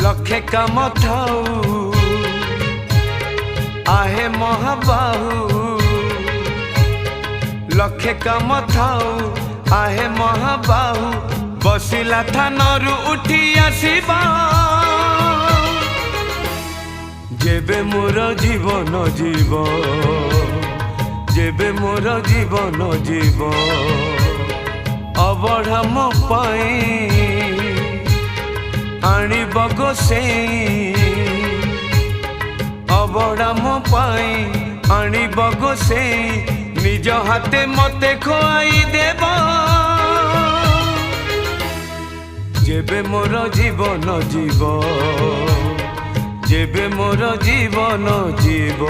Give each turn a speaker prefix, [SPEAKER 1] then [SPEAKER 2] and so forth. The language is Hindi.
[SPEAKER 1] लखे काम थाऊ आहे महाबाहू लखे काम थाऊ आहे महाबाहू बसिला थानरू उठी आसीबा जेबे मोर जीवन जीव जेबे मोर जीवन जीव अबढ़ा मो पाई आनिब गोसेई अबढ़ा मो पाई आनिब गोसेई निज हाथे मते खुआई देब जेबे मोर जीवन जीव जेबे मोर जीवन जीव।